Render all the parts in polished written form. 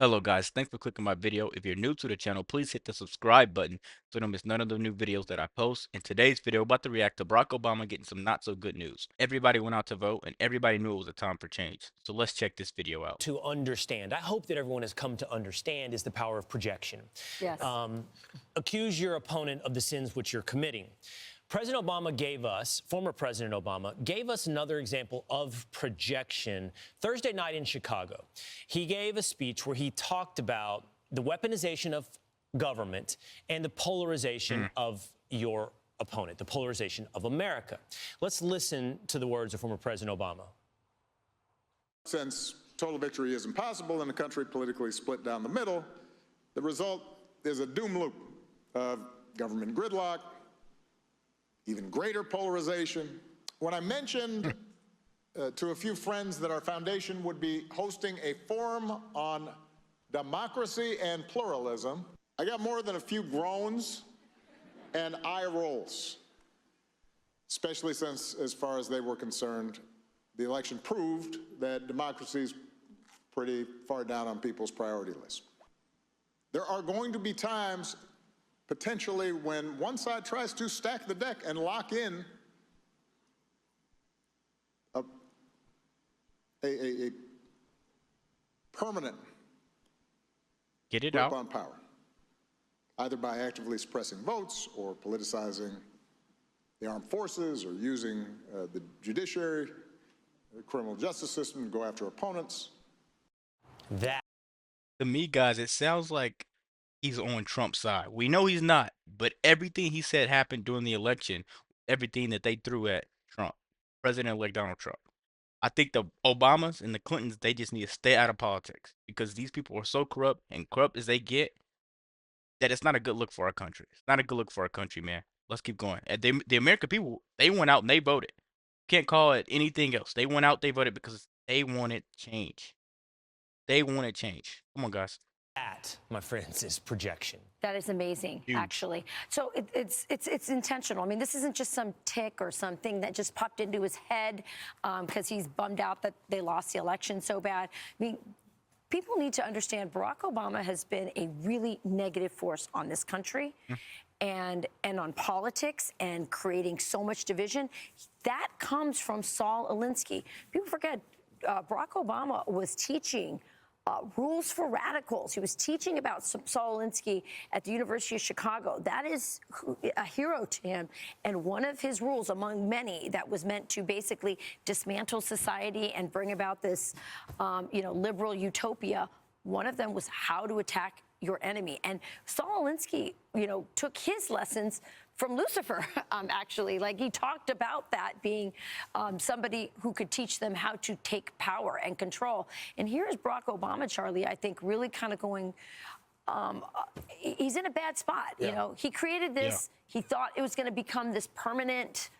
Hello guys, thanks for clicking my video. If you're new to the channel, please hit the subscribe button so you don't miss none of the new videos that I post. In today's video, about to react to Barack Obama getting some not so good news. Everybody went out to vote and everybody knew it was a time for change. So let's check this video out. To understand, I hope that everyone has come to understand, is the power of projection. Yes. Accuse your opponent of the sins which you're committing. President Obama gave us, former President Obama, gave us another example of projection Thursday night in Chicago. He gave a speech where he talked about the weaponization of government and the polarization of your opponent, the polarization of America. Let's listen to the words of former President Obama. Since total victory is impossible in a country politically split down the middle, the result is a doom loop of government gridlock, even greater polarization. When I mentioned to a few friends that our foundation would be hosting a forum on democracy and pluralism, I got more than a few groans and eye rolls, especially since, as far as they were concerned, the election proved that democracy is pretty far down on people's priority list. There are going to be times potentially when one side tries to stack the deck and lock in a permanent grip on power, either by actively suppressing votes or politicizing the armed forces or using the judiciary, the criminal justice system to go after opponents. That To me, guys, it sounds like he's on Trump's side. We know he's not, but everything he said happened during the election, everything that they threw at Trump, President-elect Donald Trump. I think the Obamas and the Clintons, they just need to stay out of politics because these people are so corrupt and corrupt as they get that it's not a good look for our country. It's not a good look for our country, man. Let's keep going. And the American people, they went out and they voted. Can't call it anything else. They went out, they voted because they wanted change. They wanted change. Come on, guys. my friends, is projection. That is amazing, Huge. actually. So it's intentional. I mean, this isn't just some tick or something that just popped into his head because he's bummed out that they lost the election so bad. I mean, people need to understand Barack Obama has been a really negative force on this country and on politics and creating so much division. That comes from Saul Alinsky. People forget Barack Obama was teaching rules for radicals. He was teaching about Saul Alinsky at the University of Chicago. That is a hero to him. And one of his rules, among many, that was meant to basically dismantle society and bring about this, liberal utopia. One of them was how to attack your enemy. And Saul Alinsky, took his lessons from Lucifer, actually. Like, he talked about that being somebody who could teach them how to take power and control. And here's Barack Obama, Charlie, I think, really kind of going, he's in a bad spot. Yeah. He created this. Yeah. He thought it was going to become this permanent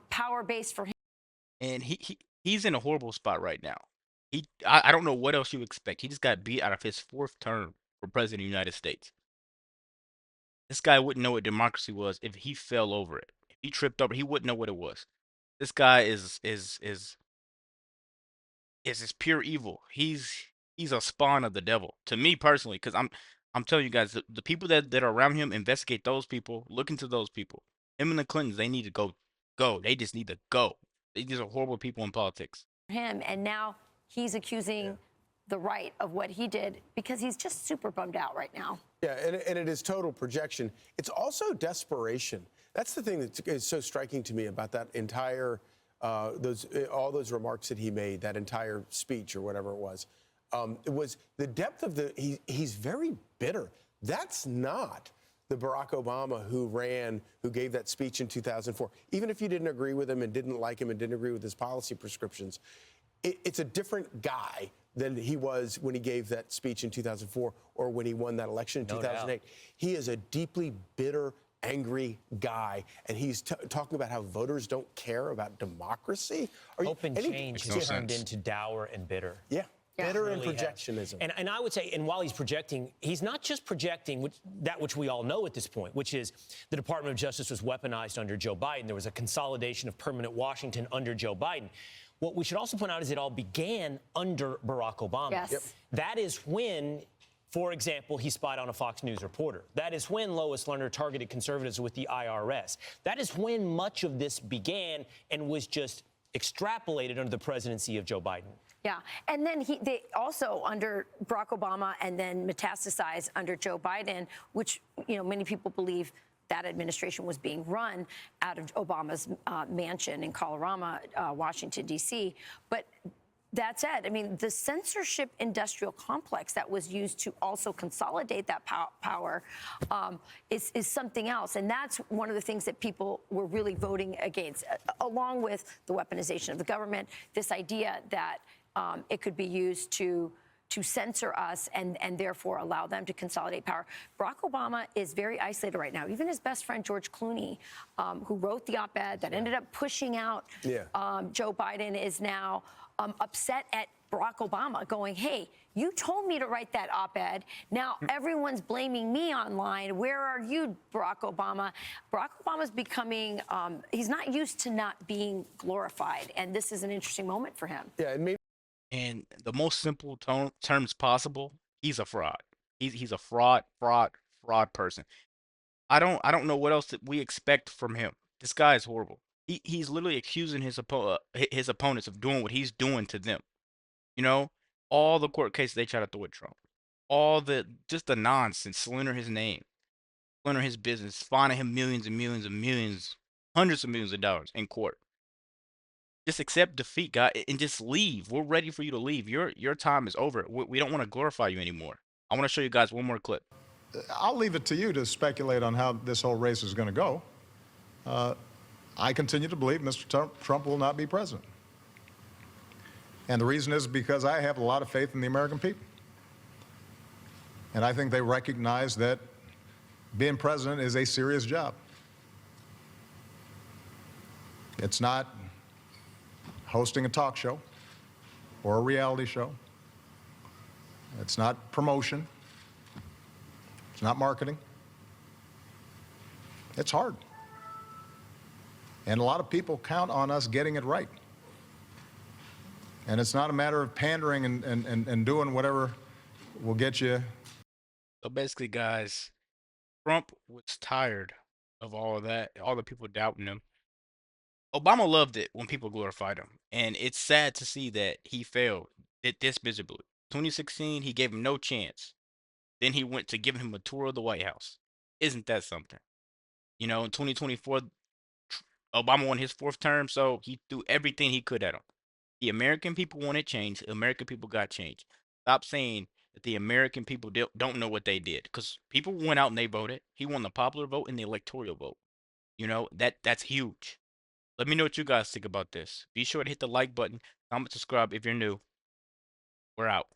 power base for him. And he's in a horrible spot right now. I don't know what else you expect. He just got beat out of his 4th term for president of the United States. This guy wouldn't know what democracy was if he fell over it. If he tripped over, he wouldn't know what it was. This guy is pure evil. He's a spawn of the devil. To me personally, because I'm telling you guys, the people that are around him, investigate those people, look into those people. Him and the Clintons, they need to go. They just need to go. These are horrible people in politics. Him, and now he's accusing the right of what he did because he's just super bummed out right now. Yeah, and it is total projection. It's also desperation. That's the thing that is so striking to me about that entire, all those remarks that he made, that entire speech or whatever it was. It was the depth of he's very bitter. That's not the Barack Obama who gave that speech in 2004. Even if you didn't agree with him and didn't like him and didn't agree with his policy prescriptions, it's a different guy than he was when he gave that speech in 2004 or when he won that election in 2008. He is a deeply bitter, angry guy, and he's talking about how voters don't care about democracy. Hope and change has turned into dour and bitter. Yeah. Bitter and Really projectionism. And I would say, and while he's projecting, he's not just projecting that which we all know at this point, which is the Department of Justice was weaponized under Joe Biden. There was a consolidation of permanent Washington under Joe Biden. What we should also point out is it all began under Barack Obama. Yes. Yep. That is when, for example, he spied on a Fox News reporter. That is when Lois Lerner targeted conservatives with the IRS. That is when much of this began and was just extrapolated under the presidency of Joe Biden. Yeah, and then they also under Barack Obama and then metastasized under Joe Biden, which many people believe that administration was being run out of Obama's mansion in Colorado, Washington, D.C. But that said, I mean, the censorship industrial complex that was used to also consolidate that power is something else. And that's one of the things that people were really voting against, along with the weaponization of the government, this idea that it could be used to censor us and therefore allow them to consolidate power. Barack Obama is very isolated right now. Even his best friend, George Clooney, who wrote the op-ed that ended up pushing out Joe Biden, is now upset at Barack Obama, going, hey, you told me to write that op-ed. Now everyone's blaming me online. Where are you, Barack Obama? Barack Obama's becoming, he's not used to not being glorified. And this is an interesting moment for him. Yeah, and maybe. In the most simple terms possible, he's a fraud. He's a fraud person. I don't know what else that we expect from him. This guy is horrible. He's literally accusing his opponents of doing what he's doing to them. All the court cases they try to throw at Trump, all just the nonsense, slander his name, slander his business, fining him millions and millions and millions, hundreds of millions of dollars in court. Just accept defeat, guy, and just leave. We're ready for you to leave. Your time is over. We don't want to glorify you anymore. I want to show you guys one more clip. I'll leave it to you to speculate on how this whole race is going to go. I continue to believe Mr. Trump will not be president. And the reason is because I have a lot of faith in the American people. And I think they recognize that being president is a serious job. It's not hosting a talk show or a reality show. It's not promotion. It's not marketing. It's hard. And a lot of people count on us getting it right. And it's not a matter of pandering and doing whatever will get you. So basically, guys, Trump was tired of all of that, all the people doubting him. Obama loved it when people glorified him, and it's sad to see that he failed this miserably. 2016, he gave him no chance. Then he went to giving him a tour of the White House. Isn't that something? In 2024, Obama won his fourth term, so he threw everything he could at him. The American people wanted change. The American people got change. Stop saying that the American people don't know what they did, because people went out and they voted. He won the popular vote and the electoral vote. That's huge. Let me know what you guys think about this. Be sure to hit the like button, comment, subscribe if you're new. We're out.